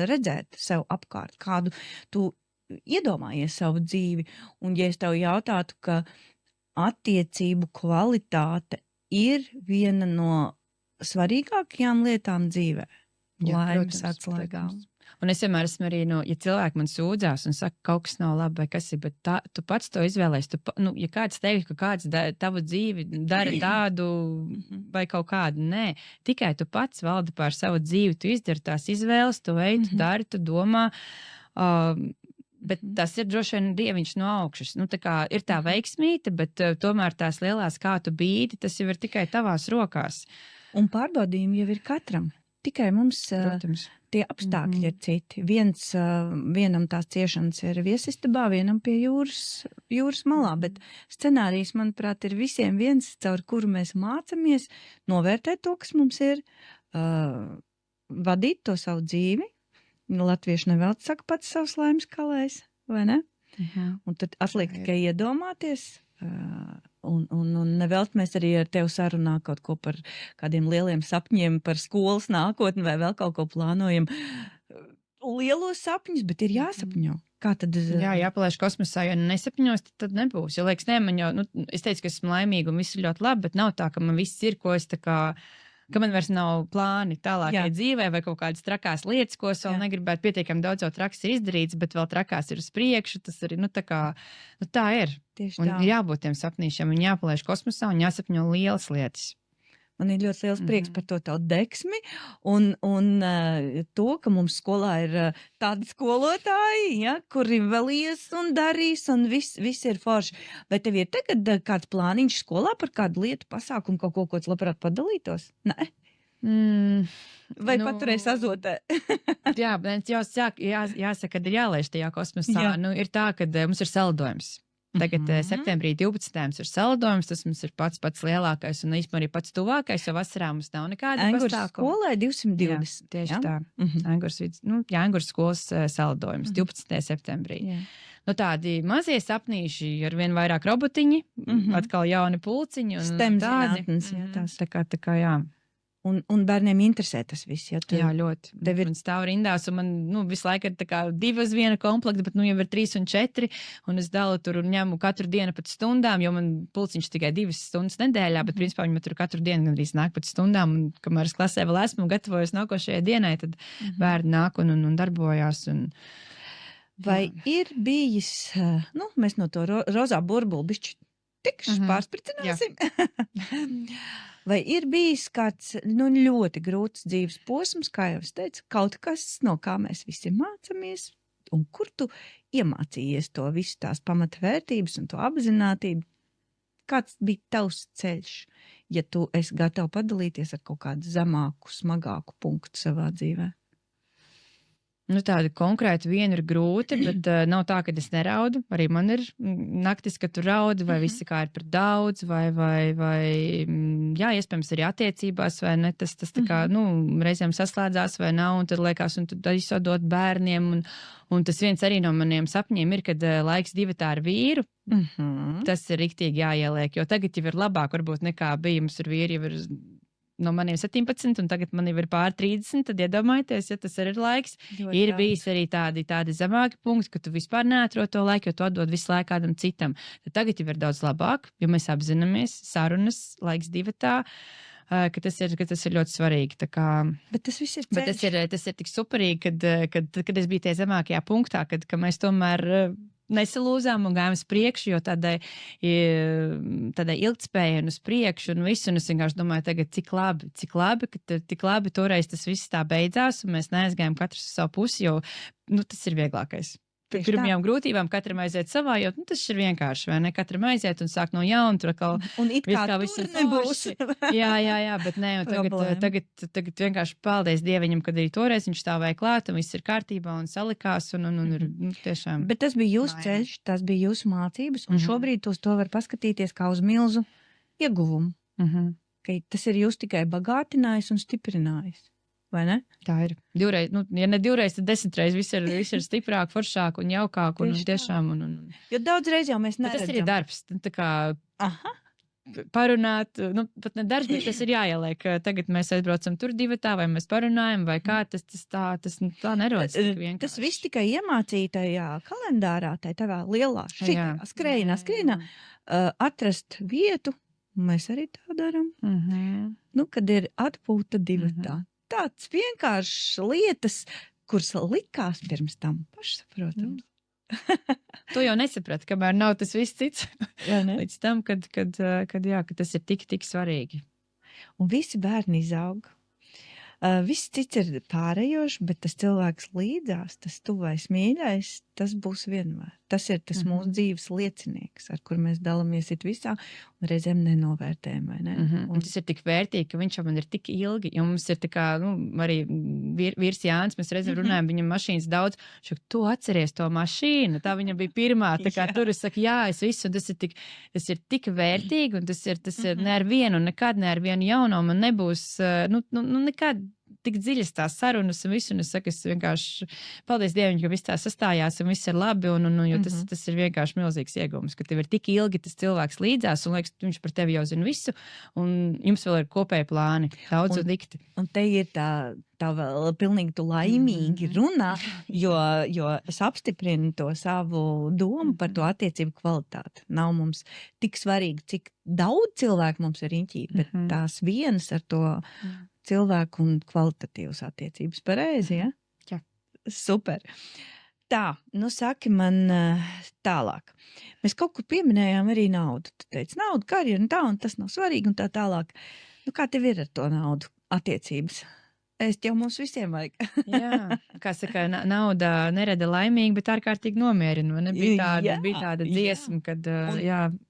redzēt sev apkārt, kādu tu iedomājies savu dzīvi, un ja es tev jautātu, ka attiecību kvalitāte ir viena no svarīgākajām lietām dzīvē, laimes atslēgām. Un es vienmēr esmu arī, ja cilvēki man sūdzās un saka, kaut kas nav labi vai kas ir, bet tu pats to izvēlēs. Ja kāds teiktu, ka kāds tavu dzīvi dara tādu vai kaut kādu, nē. Tikai tu pats valdi pār savu dzīvi, tu izdari tās izvēles, tu ej, tu dari, tu domā. Bet tas ir droši vien dieviņš no augšas. Tā kā ir tā veiksmīte, bet tomēr tās lielās kā tu bīdi, tas jau ir tikai tavās rokās. Un pārbaudījumi jau ir katram. Tikai mums tie apstākļi ir citi. Vienam tās ciešanas ir viesistabā, vienam pie jūras malā, bet scenārijs, manuprāt, ir visiem viens, caur kuru mēs mācamies novērtēt to, kas mums ir, vadīt to savu dzīvi. Latvieši nevelc saka pats savs laimes kalējs, vai ne? Un tad atliek tikai iedomāties, un nevelt mēs arī ar tevi sarunā kaut ko par kādiem lieliem sapņiem, par skolas nākotni vai vēl kaut ko plānojam. Lielos sapņus, bet ir jāsapņo. Kā tad? Jāpalaiž kosmosā, jo nesapņos, tad nebūs. Jo liekas, man jau, es teicu, ka esmu laimīga un viss ir ļoti labi, bet nav tā, ka man viss ir, ko es tā kā, ka man vairs nav plāni tālākai dzīvē vai kaut kādas trakās lietas, ko es vēl negribētu pietiekami daudz jau traks ir izdarīts, bet vēl trakās ir uz priekšu, tas arī, tā ir. Tieši un tā. Jābūt tiem sapnīšiem un jāpalaiž kosmosā un jāsapņo lielas lietas. Man ir ļoti liels prieks par to tavu deksmi un to, ka mums skolā ir tādi skolotāji, kuri vēl ies un darīs un viss ir forši. Vai tev ir tagad kāds plāniņš skolā par kādu lietu, pasākumu, kaut ko, ko tu labprāt padalītos? Nē? Vai paturēs azotē? Jāsaka, kad ir jālaiž tajā kosmosā. Ir tā, ka mums ir saldojums. Tagad septembrī 12. ir saldojums, tas mums ir pats lielākais un īstenībā arī pats tuvākais, jo vasarā mums nav nekāda pasākuma. Skolai 220. Tieši tā. Engurs skolas saldojums 12. septembrī. Tādi mazie sapnīši, ar vien vairāk robotiņi, atkal jauni pulciņi. STEM zinātnes. Tā kā jā. Un bērniem interesē tas viss, ja tu... Jā, ļoti. Tev ir... Man stāv rindās, un man, visu laiku ir tā kā 2 uz 1 komplekta, bet, jau ir 3 un 4, un es dalu tur un ņemu katru dienu pēc stundām, jo man pulciņš tikai 2 stundas nedēļā, bet, principā, viņi tur katru dienu gandrīz nāk pēc stundām, un, kamēr es klasē vēl esmu un gatavojos nākošajai dienai, tad bērni nāk un darbojās, un... Vai ir bijis, mēs no to rozā burbuli bišķi tikšķi pārspricināsim? Vai ir bijis kāds ļoti grūts dzīves posms, kā jau es teicu, kaut kas, no kā mēs visi mācāmies, un kur tu iemācījies to visu tās pamatvērtības un to apzinātību? Kāds bija tavs ceļš, ja tu esi gatava padalīties ar kaut kādu zemāku, smagāku punktu savā dzīvē? Tāda konkrēti viena ir grūti, bet nav tā, ka es neraudu. Arī man ir naktis, kad tu raudi, vai visi kā ir par daudz, vai iespējams arī attiecībās, vai ne, tas tā kā, reizēm saslēdzās vai nav, un tad liekas, un tad izsadot bērniem, un tas viens arī no maniem sapņiem ir, kad laiks divatā ar vīru, tas ir riktīgi jāieliek, jo tagad jau ir labāk, varbūt nekā bija, mums ar vīri jau ir no maniem 17, un tagad man jau ir pār 30, tad iedomājieties, ja tas arī ir laiks. Ir bijis arī tādi zemāki punkti, ka tu vispār neatrod to laiku, jo tu atdod visu laiku kādam citam. Tad tagad jau ir daudz labāk, jo mēs apzināmies sarunas, laiks divatā, ka tas ir ļoti svarīgi. Tā kā, Bet tas viss ir bet tas ir tik superīgi, kad es biju tie zemākajā punktā, kad mēs tomēr nesalūzām un gājām uz priekšu, jo tādai ilgtspēja un uz priekšu un visu, un es vienkārši domāju tagad, cik labi toreiz tas viss tā beidzās, un mēs neaizgājām katrs uz savu pusi, jo, tas ir vieglākais. Pirmajām grūtībām katram aiziet savā, jo tas ir vienkārši, vai ne? Katram aiziet un sāk no jauna, tur atkal un it kā tur nebūs. Jā, bet nē, tagad vienkārši paldies Dieviņam, kad arī toreiz viņš stāvēja klāt, un viss ir kārtībā un salikās, un ir tiešām. Bet tas bija jūsu ceļš, tas bija jūsu mācības, un šobrīd uz to var paskatīties kā uz milzu ieguvumu. Ka tas ir jūs tikai bagātinājis un stiprinājis. Vai ne? Tā ir. Divreiz, ja ne divreiz, tad 10 reizes viss ir stiprāk, foršāk un jaukāk. Un tiešām. Jo daudz reiz jau mēs neredzam. Tas ir darbs. Tā kā parunāt, pat ne darbs, bet tas ir jāieliek. Tagad mēs aizbraucam tur divatā, vai mēs parunājam, vai kā, tas tā nerodas. Tas viss tikai iemācīja tajā kalendārā, tajā lielā skrējienā, atrast vietu, mēs arī tā daram. Kad ir atpūta divatā. Tāds vienkāršs lietas, kuras likās pirms tam pašsaprotams. To jau nesapratu, kamēr nav tas viss cits. Līdz tam, kad tas ir tik svarīgi. Un visi bērni izaug. Viss cits ir pārējošs, bet tas cilvēks līdzās, tas tuvais mīļais, tas būs vienmēr. Tas ir tas mūsu dzīves liecinieks, ar kur mēs dalamies it visā, un reizēm nenovērtējam, vai ne? Un tas ir tik vērtīgi, ka viņš man ir tik ilgi, jo mums ir tā kā, arī vīrs Jānis, mēs reizēm runājam, viņam mašīnas daudz, tu atceries to mašīnu, tā viņa bija pirmā, tā kā tur es saku, jā, es visu, un tas ir tik vērtīgi, un tas ir ne ar vienu, nekad ne ar vienu jauno, man nebūs, nekad tik dziļas tās sarunas un visu, un es saku, es vienkārši, paldies Dievam, ka viss tā sastājās un viss ir labi, jo tas ir vienkārši milzīgs iegums, ka tev ir tik ilgi tas cilvēks līdzās, un liekas, viņš par tevi jau zina visu, un jums vēl ir kopēji plāni, daudz un dikti. Un te ir tā vēl pilnīgi tu laimīgi runā, jo es apstiprinu to savu domu par to attiecību kvalitāti. Nav mums tik svarīgi, cik daudz cilvēku mums ir riņķī, bet tās vienas ar to cilvēku un kvalitatīvas attiecības. Pareizi, ja? Jā. Super. Tā, saki man tālāk. Mēs kaut kur pieminējām arī naudu. Tu teici, nauda, karjera un tā, un tas nav svarīgi un tā tālāk. Kā tev ir ar to naudu attiecības? Jau mums visiem vajag. Jā, kā saka, nauda nerada laimīgi, bet ārkārtīgi nomierina. Bija tāda dziesma, kad,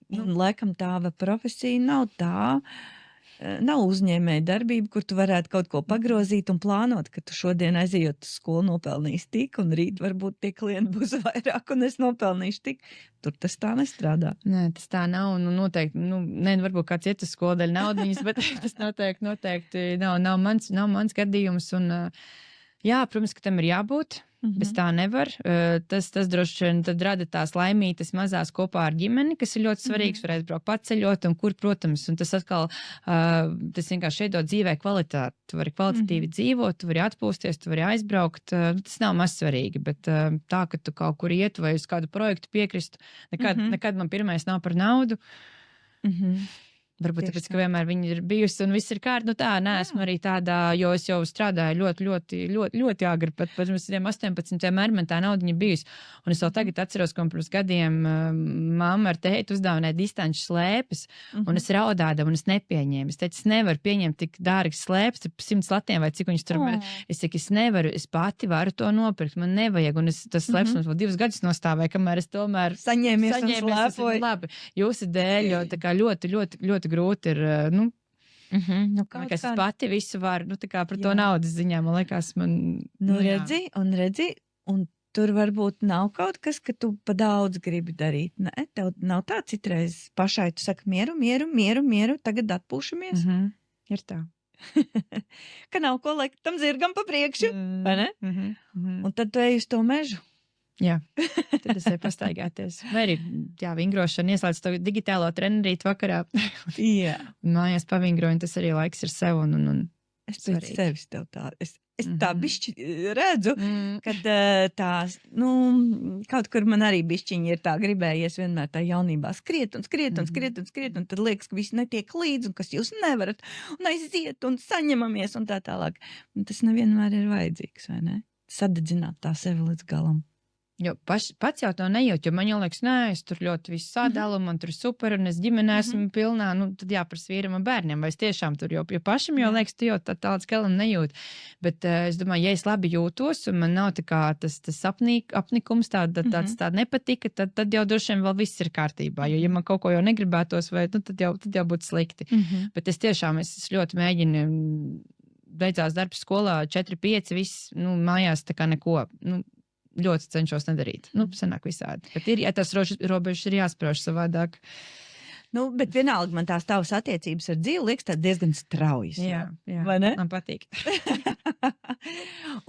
Un laikam tāva profesija nav tā, nav uzņēmēja darbība, kur tu varētu kaut ko pagrozīt un plānot, ka tu šodien aizejot uz skolu nopelnīsi tik, un rīt varbūt tie klienti būs vairāk, un es nopelnīšu tik. Tur tas tā nestrādā. Nē, tas tā nav, noteikti, varbūt kāds iet uz skolu dēļ naudiņas, bet tas noteikti nav mans gadījums, un jā, protams, ka tam ir jābūt. Bez tā nevar. Tas droši vien tad rada tās laimītas mazās kopā ar ģimeni, kas ir ļoti svarīgs, var aizbraukt paceļot, un kur, protams, un tas atkal, tas vienkārši iedod dzīvē kvalitāti. Tu vari kvalitatīvi dzīvot, tu vari atpūsties, tu vari aizbraukt. Tas nav maz svarīgi, bet tā, ka tu kaut kur ietu vai uz kādu projektu piekristu, nekad man pirmais nav par naudu. Varbūt tāpēc, ka vienmēr viņi ir bijusi un viss ir kārtībā. Tā, neesmu arī tādā, jo es jau strādāju ļoti agri, pat pirms 18 man tā naudiņa bijusi. Un es vēl tagad atceros, ka pirms gadiem mamma ar tēti uzdāvināja distanču slēpes, un es raudādam, un es nepieņēmu. Es teicu, es nevaru pieņemt tik dārgas slēpes, 100 latiem vai cik viņas tur. Es saku, es nevaru, es pati varu to nopirkt, man nevajag, un tas slēpes mums vēl 2 gadus nostāvēja, kamēr es tomēr saņēmies un slēpoju. Labi, jūsu dēļ, jo tā kā ļoti grūti ir, es pati visu varu, tā kā par to naudas ziņā, man liekas, redzi, un tur varbūt nav kaut kas, ka tu pa daudz gribi darīt. Nē, tev nav tā citreiz pašai, tu saki mieru, tagad atpūšamies. Ir tā. Ka nav ko liekt tam zirgam pa priekšu, vai ne? Un tad tu ej uz to mežu. Jā, tad es eju pastaigāties. Vai arī, jā, vingrošana, ieslēdz to digitālo trenerīti vakarā. Jā. Un mājās pavingroju, un tas arī laiks ir sev un Es pēc svarīgi. sevis tev tā, es tā bišķi redzu, kad tās, kaut kur man arī bišķiņi ir tā gribējies vienmēr tā jaunībā skriet, un tad liekas, ka visi netiek līdzi, un kas jūs nevarat, un aiziet, un saņemamies, un tā tālāk. Un tas nevienmēr ir vajadzīgs, vai ne? Sadedzināt tā sevi līdz galam. Jo pats jau to nejūt, jo man jau liekas, nē, es tur ļoti visu sādalu, man tur super, un es ģimenē esmu pilnā, tad jāprasa vīram un bērniem, vai es tiešām tur, jo pašam jau liekas, tu jau tā līdz galam nejūt. Bet es domāju, ja es labi jūtos, un man nav tā kā tas apnikums, tāda nepatika, tad jau droši vien vēl viss ir kārtībā, jo ja man kaut ko jau negribētos, vai, tad jau būtu slikti. Bet es tiešām, es ļoti mēģinu, beidzās darbs skolā, 4-5, viss, mājās tā kā neko, ļoti cenšos nedarīt. Sanāk visādi. Bet ja tas robežas ir jāsprauž savādāk. Bet vienalga man tās tavas attiecības ar dzīvi liekas tā diezgan straujas. Jā, vai ne? Man patīk.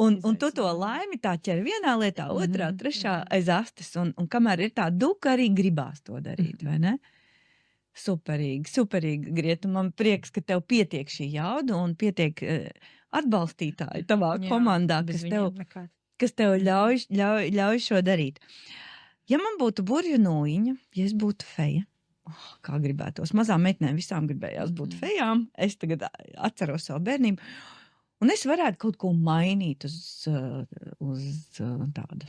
un tu to laimi tā ķer vienā lietā, otrā, trešā aiz astes. Un kamēr ir tā duka, arī gribās to darīt, vai ne? Superīgi, Grieta. Man prieks, ka tev pietiek šī jauda un pietiek atbalstītāji tavā komandā, kas tev ļauj šo darīt. Ja man būtu burju nūjiņa, ja es būtu feja, kā gribētos, mazām meitnēm visām gribējās būt fejām, es tagad atceros savu bērnību, un es varētu kaut ko mainīt uz tādu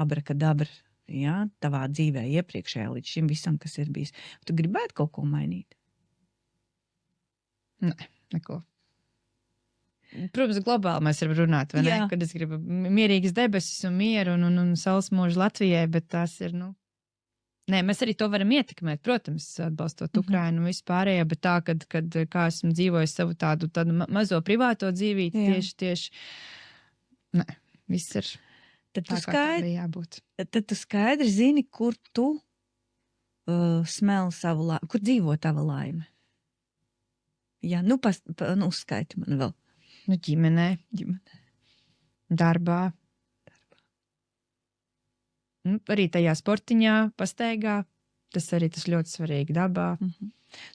abrakadabra, jā, tavā dzīvē iepriekšējā līdz šim visam, kas ir bijis. Tu gribētu kaut ko mainīt? Nē, neko. Protams, globāli mēs varam runāt, vai ne? Kad es gribu mierīgas debesis un mieru un saules mūžu Latvijai, bet tās ir, Nē, mēs arī to varam ietekmēt, protams, atbalstot Ukrainu un vispārējo, bet tā, kad kā esmu dzīvojis savu tādu mazo privāto dzīvīti, tieši, nē, viss ir tad tā, kā bija jābūt. Tad tu skaidri zini, kur tu smēli savu laimi, kur dzīvo tava laime. Jā, uzskaiti man vēl. Ģimenē. Darbā. Arī tajā sportiņā, pastaigā. Tas arī tas ļoti svarīgi dabā.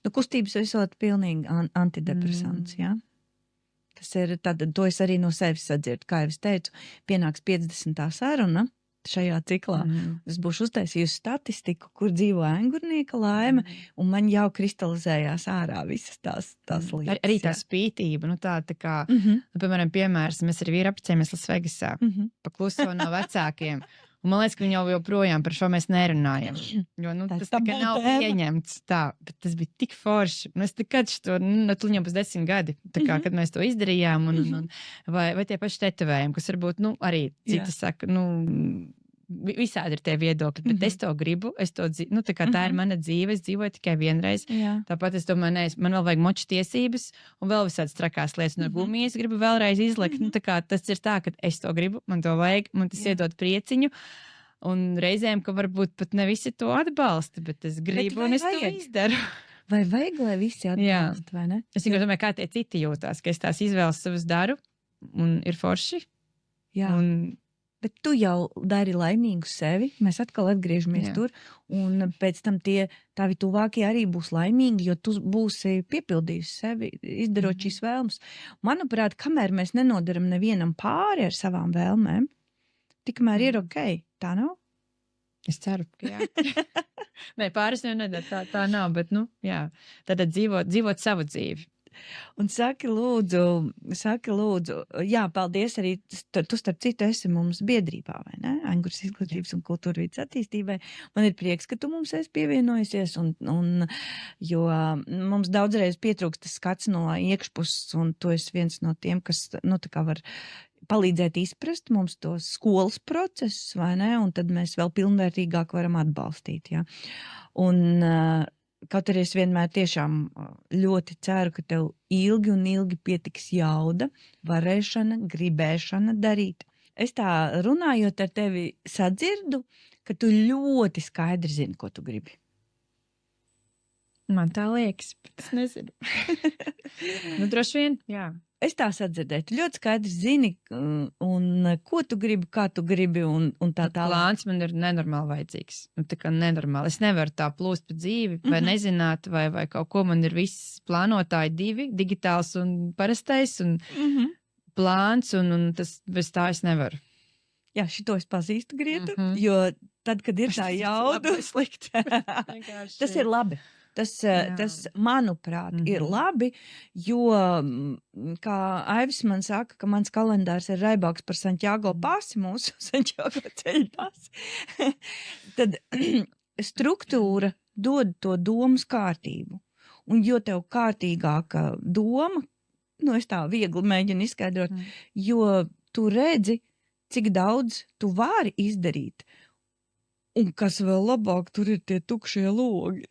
Kustības esot pilnīgi antidepresants, jā? Tas ir, tad to es arī no sevis sadzirdu. Kā jau es teicu, pienāks 50. saruna šajā ciklā. Es būšu uztaisījusi statistiku, kur dzīvo aingurnieka laime, un man jau kristalizējās ārā visas tās lietas. Arī tā spītība, tā kā, piemēram, mēs ar vīru apprecējamies Lasvegasā, pakluso no vecākiem. Un man liekas, ka viņi jau joprojām par šo mēs nerunājam. Jo, tas tā kā nav pieņemts tā, bet tas bija tik forši. Es nekad šo, tuļņam pēc 10 gadi, tā kā, kad mēs to izdarījām, vai tie paši tetovējumi, kas varbūt, arī citi saka, visādi ir tie viedokļi, bet es to gribu, tā kā tā ir mana dzīve, es dzīvoju tikai vienreiz. Tāpat es domāju, man vēl vajag moču tiesības un vēl visādas trakās lietas no gumijas gribu vēlreiz izlikt. Tā kā tas ir tā, ka es to gribu, man to vajag, man tas iedod prieciņu. Un reizēm, ka varbūt pat ne visi to atbalsta, bet es gribu un es to izdaru. Vai vajag, lai visi atbalsta, vai ne? Es domāju, kā tie citi jūtās, ka es tās izvēles savas daru un ir forši. Jā. Bet tu jau dari laimīgu sevi, mēs atkal atgriežamies tur, un pēc tam tavi tuvākie arī būs laimīgi, jo tu būsi piepildījusi sevi, izdarot šīs vēlmes. Manuprāt, kamēr mēs nenodaram nevienam pāri ar savām vēlmēm, tikmēr ir ok. Tā nav? Es ceru, ka jā. Nē, pāris nedara, tā nav, bet, jā. Tad dzīvot savu dzīvi. Un saki lūdzu, jā, paldies arī, tu starp citu esi mums biedrībā, vai ne? Aingurs izglītības un kultūrvides attīstībai. Man ir prieks, ka tu mums esi pievienojusies, jo mums daudzreiz pietrūkst tas skats no iekšpuses, un tu esi viens no tiem, kas, tā kā var palīdzēt izprast mums tos skolas procesus, vai ne? Un tad mēs vēl pilnvērtīgāk varam atbalstīt, jā. Un kaut arī es vienmēr tiešām ļoti ceru, ka tev ilgi pietiks jauda, varēšana, gribēšana darīt. Es tā runājot ar tevi sadzirdu, ka tu ļoti skaidri zini, ko tu gribi. Man tā liekas, bet es nezinu. Droši vien, jā. es tā sadzirdēju, tu ļoti skaidri zini, un ko tu gribi, kā tu gribi, un tā tālāk. Plāns man ir nenormāli vajadzīgs. Nu, tā kā nenormāli. Es nevaru tā plūst pa dzīvi, vai nezināt, vai kaut ko. Man ir viss plānotāji 2, digitāls un parastais, un plāns, un tas bez tā es nevaru. Jā, šito es pazīstu, Grieta, jo tad, kad ir tā jauda, tas ir labi. Tas manuprāt, ir labi, jo, kā Aivis man saka, ka mans kalendārs ir raibāks par Santiago pasi, mūsu Santiago ceļu pasi, tad struktūra dod to domas kārtību. Un jo tev kārtīgāka doma, nu es tā viegli mēģinu izskaidrot, jo tu redzi, cik daudz tu vari izdarīt. Un kas vēl labāk, tur ir tie tukšie logi.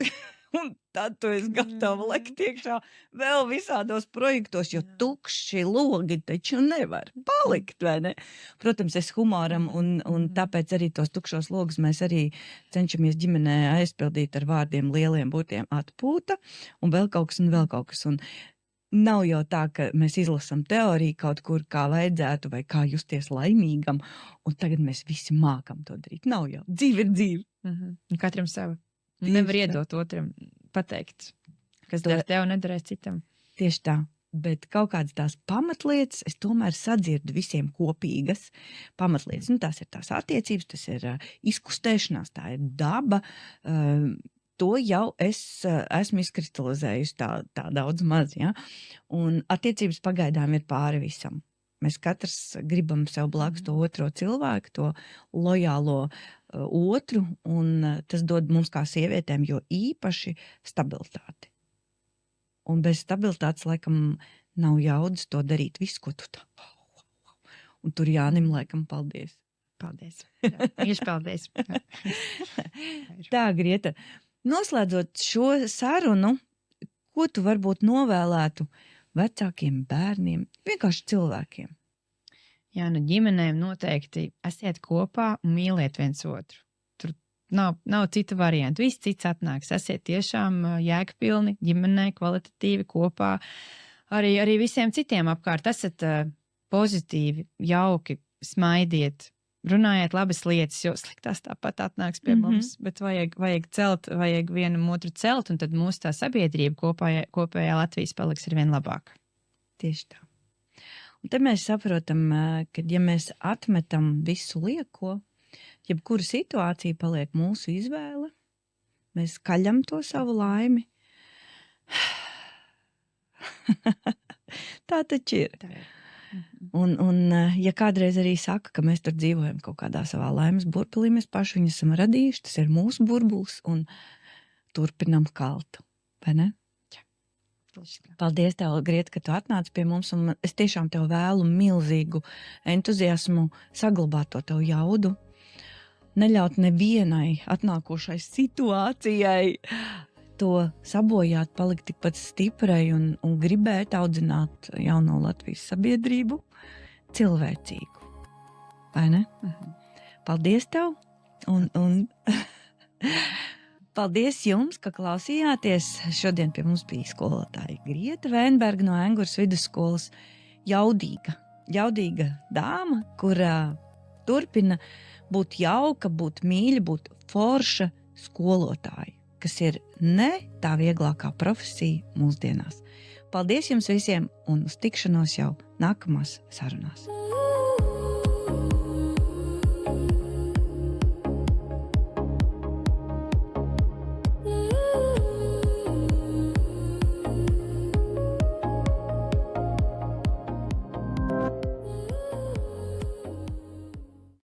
Un tad tu esi gatava lekt iekšā vēl visādos projektos, jo tukši logi taču nevar palikt, vai ne? Protams, es humoram, un tāpēc arī tos tukšos logus mēs arī cenšamies ģimenē aizpildīt ar vārdiem lieliem burtiem atpūta, un vēl kaut kas. Un nav jau tā, ka mēs izlasam teoriju kaut kur, kā vajadzētu, vai kā justies laimīgam, un tagad mēs visi mākam to darīt. Nav jau. Dzīve ir dzīve. Katram sava. Nevar iedot otram pateikt, kas dara tev, nedarēs citam. Tieši tā, bet kaut kādas tās pamatlietas es tomēr sadzirdu visiem kopīgas pamatlietas. Nu, tās ir tās attiecības, tas ir izkustēšanās, tā ir daba. To jau es esmu izkristalizējusi tā daudz maz, ja? Un attiecības pagaidām ir pāri visam. Mēs katrs gribam sev blakus to otro cilvēku, to lojālo otru, un tas dod mums kā sievietēm jo īpaši stabilitāti. Un bez stabilitātes, laikam, nav jaudas to darīt visu, ko tu tā. Un tur Jānim, laikam, paldies. Paldies. Tieši paldies. Tā, Grieta, noslēdzot šo sarunu, ko tu varbūt novēlētu vecākiem bērniem, vienkārši cilvēkiem? Jā, nu ģimenēm noteikti esiet kopā un mīliet viens otru. Tur nav cita varianta. Viss cits atnāks. Esiet tiešām jēgpilni, ģimenē, kvalitatīvi kopā. Arī visiem citiem apkārt. Esat pozitīvi, jauki, smaidiet, runājiet labas lietas, jo sliktās tāpat atnāks pie mums. Bet vajag celt, vajag vienam otru celt, un tad mūsu tā sabiedrība kopējā Latvijas paliks arvien labāk. Tieši tā. Un te mēs saprotam, ka ja mēs atmetam visu lieko, jebkura situācija paliek mūsu izvēle, mēs kaļam to savu laimi. Tā taču ir. Un ja kādreiz arī saka, ka mēs tur dzīvojam kaut kādā savā laimes burbulī, mēs paši viņu esam radījuši, tas ir mūsu burbulis, un turpinam kaltu, vai ne? Paldies tev, Grieta, ka tu atnāc pie mums, un es tiešām tev vēlu milzīgu entuziasmu saglabāt to tev jaudu, neļaut nevienai atnākošai situācijai to sabojāt, palikt tikpat stiprai un gribēt audzināt jauno Latvijas sabiedrību cilvēcīgu. Vai ne? Paldies tev, un paldies jums, ka klausījāties. Šodien pie mums bija skolotāja Grieta Veinberga no Engures vidusskolas. Jaudīga dāma, kurā turpina būt jauka, būt mīļa, būt forša skolotāja, kas ir ne tā vieglākā profesija mūsdienās. Paldies jums visiem un uz tikšanos jau nākamās sarunās.